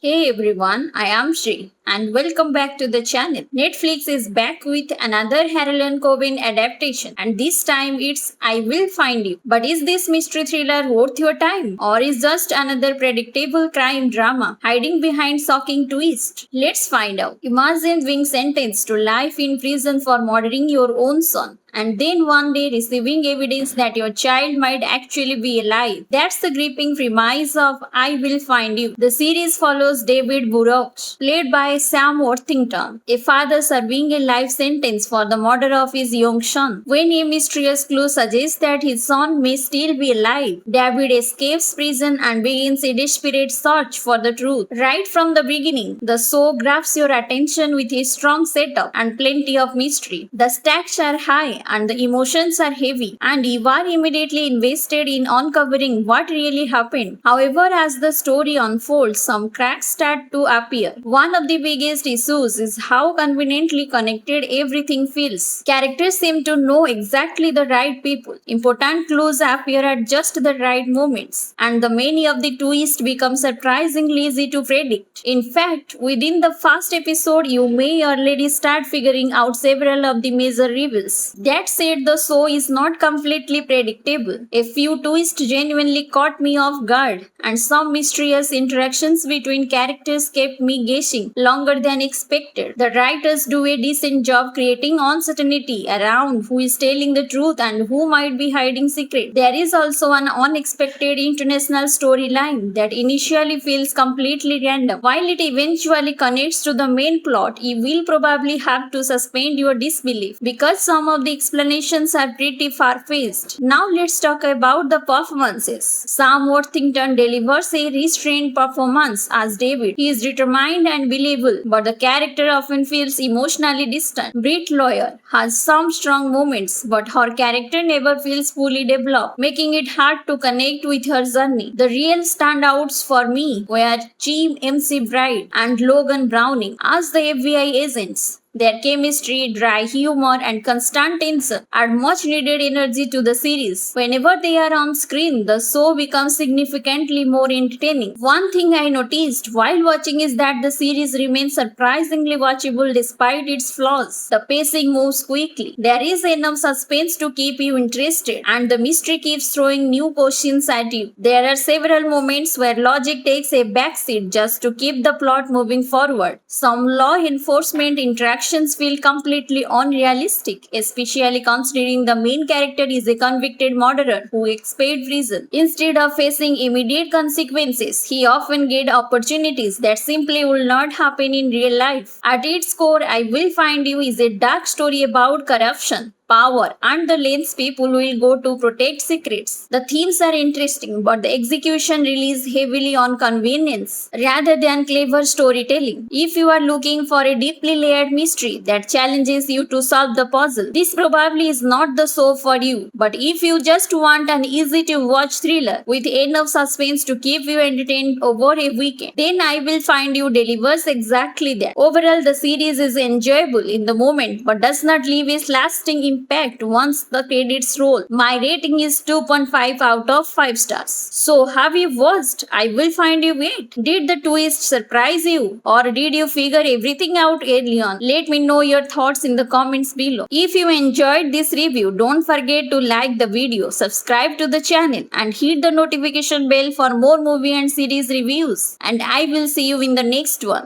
Hey everyone, I am Shri and welcome back to the channel. Netflix is back with another Harlan Coben adaptation and this time it's I Will Find You. But is this mystery thriller worth your time or is just another predictable crime drama hiding behind shocking twist? Let's find out. Imagine being sentenced to life in prison for murdering your own son and then one day receiving evidence that your child might actually be alive. That's the gripping premise of I Will Find You. The series follows David Burrows, played by Sam Worthington, a father serving a life sentence for the murder of his young son. When a mysterious clue suggests that his son may still be alive, David escapes prison and begins a desperate search for the truth. Right from the beginning, the show grabs your attention with a strong setup and plenty of mystery. The stakes are high and the emotions are heavy, and you are immediately invested in uncovering what really happened. However, as the story unfolds, some cracks start to appear. One of the biggest issues is how conveniently connected everything feels. Characters seem to know exactly the right people. Important clues appear at just the right moments, and the many of the twists become surprisingly easy to predict. In fact, within the first episode, you may already start figuring out several of the major reveals. That said, the show is not completely predictable. A few twists genuinely caught me off guard, and some mysterious interactions between characters kept me guessing longer than expected. The writers do a decent job creating uncertainty around who is telling the truth and who might be hiding secrets. There is also an unexpected international storyline that initially feels completely random. While it eventually connects to the main plot, you will probably have to suspend your disbelief because some of the explanations are pretty far-fetched. Now let's talk about the performances. Sam Worthington delivers a restrained performance as David. He is determined and believable, but the character often feels emotionally distant. Brit Lawyer has some strong moments, but her character never feels fully developed, making it hard to connect with her journey. The real standouts for me were Jim MC Bright and Logan Browning as the FBI agents. Their chemistry, dry humor, and constant tension add much needed energy to the series. Whenever they are on screen, the show becomes significantly more entertaining. One thing I noticed while watching is that the series remains surprisingly watchable despite its flaws. The pacing moves quickly. There is enough suspense to keep you interested, and the mystery keeps throwing new questions at you. There are several moments where logic takes a backseat just to keep the plot moving forward. Some law enforcement interactions feel completely unrealistic, especially considering the main character is a convicted murderer who escaped prison. Instead of facing immediate consequences, he often gets opportunities that simply will not happen in real life. At its core, I Will Find You is a dark story about corruption, power, and the lengths people will go to protect secrets. The themes are interesting, but the execution relies heavily on convenience rather than clever storytelling. If you are looking for a deeply layered mystery that challenges you to solve the puzzle, this probably is not the show for you. But if you just want an easy to watch thriller with enough suspense to keep you entertained over a weekend, then I Will Find You delivers exactly that. Overall, the series is enjoyable in the moment but does not leave a lasting impact once the credits roll. My rating is 2.5 out of 5 stars. So, have you watched I Will Find You yet? Did the twist surprise you? Or did you figure everything out early on? Let me know your thoughts in the comments below. If you enjoyed this review, don't forget to like the video, subscribe to the channel, and hit the notification bell for more movie and series reviews. And I will see you in the next one.